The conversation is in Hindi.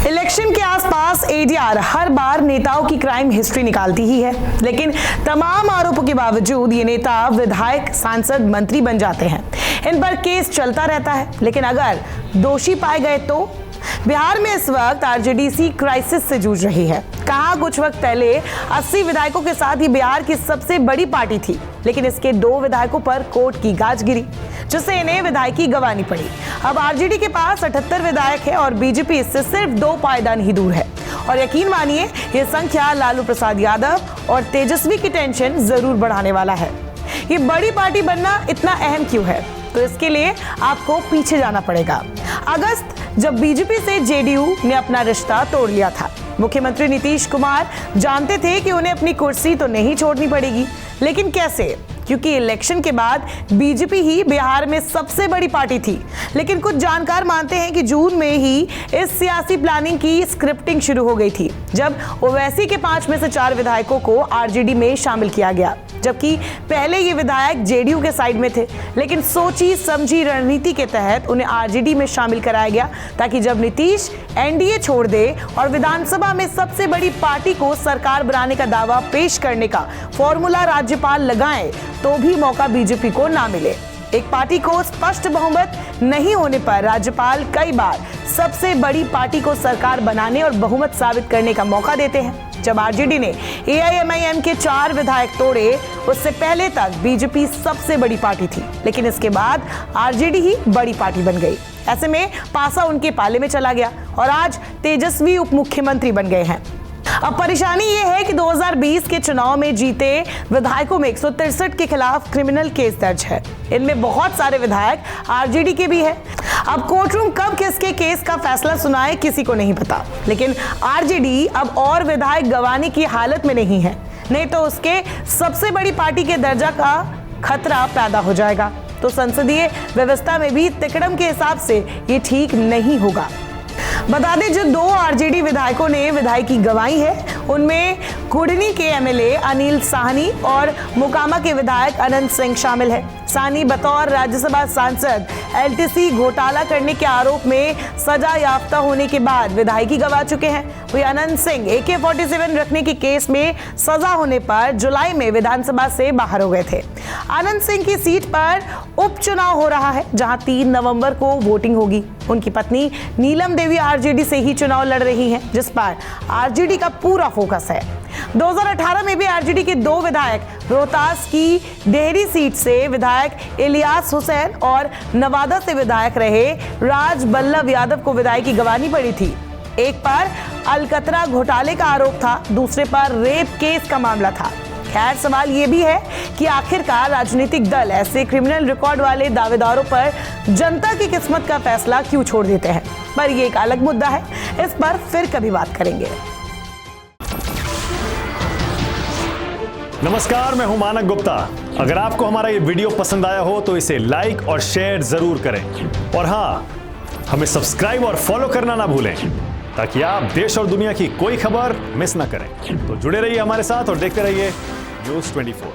इलेक्शन के आसपास एडीआर हर बार नेताओं की क्राइम हिस्ट्री निकालती ही है, लेकिन तमाम आरोपों के बावजूद ये नेता विधायक, सांसद, मंत्री बन जाते हैं। इन पर केस चलता रहता है, लेकिन अगर दोषी पाए गए तो बिहार में इस वक्त आरजेडी क्राइसिस से जूझ रही है। कहा कुछ वक्त पहले 80 विधायकों के साथ ही बिहार की सबसे बड़ी पार्टी थी, लेकिन इसके 2 विधायकों पर कोर्ट की गाज गिरी, जिससे इन्हें विधायकी गंवानी पड़ी। अब आरजेडी के पास 78 विधायक है और बीजेपी इससे सिर्फ 2 पायदान ही दूर है। और यकीन मानिए, ये संख्या लालू प्रसाद यादव और तेजस्वी की टेंशन जरूर बढ़ाने वाला है। ये बड़ी पार्टी बनना इतना अहम क्यों है? तो इसके लिए आपको पीछे जाना पड़ेगा। अगस्त जब बीजेपी से जेडीयू ने अपना रिश्ता तोड़ लिया था। मुख्यमंत्री नीतीश कुमार जानते थे कि उन्हें अपनी कुर्सी तो नहीं छोड़नी पड़ेगी, लेकिन कैसे? क्योंकि इलेक्शन के बाद बीजेपी ही बिहार में सबसे बड़ी पार्टी थी। लेकिन कुछ जानकार मानते हैं कि जून में ही इस सियासी प्लानिंग की स्क्रिप्टिंग शुरू हो गई थी, जब ओवैसी के 5 में से 4 विधायकों को आरजेडी में शामिल किया गया, जबकि पहले ये विधायक जेडीयू के साइड में थे। लेकिन सोची समझी रणनीति के तहत उन्हें आरजेडी में शामिल कराया गया, ताकि जब नीतीश एनडीए छोड़ दे और विधानसभा में सबसे बड़ी पार्टी को सरकार बनाने का दावा पेश करने का फॉर्मूला राज्यपाल लगाएं, तो भी मौका बीजेपी को ना मिले। एक पार्टी को स्पष्ट बहुमत नहीं होने पर राज्यपाल कई बार सबसे बड़ी पार्टी को सरकार बनाने और बहुमत साबित करने का मौका देते हैं। जब आरजेडी ने एआईएमआईएम के 4 विधायक तोड़े, उससे पहले तक बीजेपी सबसे बड़ी पार्टी थी, लेकिन इसके बाद आरजेडी ही बड़ी पार्टी बन गई। ऐसे में पासा उनके पाले में चला गया और आज तेजस्वी उप मुख्यमंत्री बन गए हैं। अब परेशानी ये है कि 2020 के चुनाव में जीते विधायकों में 163 के खिलाफ क्रिमिनल केस दर्ज है। इनमें बहुत सारे विधायक आरजेडी के भी हैं। अब कोर्टरूम कब किसके केस का फैसला सुनाए, किसी को नहीं पता, लेकिन आरजेडी अब और विधायक गंवाने की हालत में नहीं है, नहीं तो उसके सबसे बड़ी पार्टी के दर्जा का खतरा पैदा हो जाएगा। तो संसदीय व्यवस्था में भी तिकड़म के हिसाब से ये ठीक नहीं होगा। बता दें, जो 2 आरजेडी विधायकों ने विधायकी गंवाई है, उनमें कुढ़नी के एमएलए अनिल साहनी और मोकामा के विधायक अनंत सिंह शामिल है। साहनी बतौर राज्यसभा सांसद एलटीसी घोटाला करने के आरोप में सजा याफ्ता होने के बाद विधायकी गंवा चुके हैं। वही अनंत सिंह AK-47 रखने के केस में सजा होने पर जुलाई में विधानसभा से बाहर हो गए थे। अनंत सिंह की सीट पर उपचुनाव हो रहा है, जहां 3 नवंबर को वोटिंग होगी। उनकी पत्नी नीलम देवी आरजेडी से ही चुनाव लड़ रही हैं, जिस पर आरजेडी का पूरा फोकस है। 2018 में भी आरजेडी के 2 विधायक रोहतास की डेहरी सीट से विधायक इलियास हुसैन और नवादा से विधायक रहे राज बल्लभ यादव को विधायकी गंवानी पड़ी थी। एक पर अलकतरा घोटाले का आरोप था, दूसरे पर रेप केस का मामला था। खैर, सवाल ये भी है कि आखिरकार राजनीतिक दल ऐसे क्रिमिनल रिकॉर्ड वाले दावेदारों पर जनता की किस्मत का फैसला क्यों छोड़ देते हैं, पर ये एक अलग मुद्दा है। इस पर फिर कभी बात करेंगे। नमस्कार, मैं हूं मानक गुप्ता। अगर आपको हमारा ये वीडियो पसंद आया हो तो इसे लाइक और शेयर जरूर करें, और हाँ, हमें सब्सक्राइब और फॉलो करना ना भूलें, ताकि आप देश और दुनिया की कोई खबर मिस ना करें। तो जुड़े रहिए हमारे साथ और देखते रहिए News 24।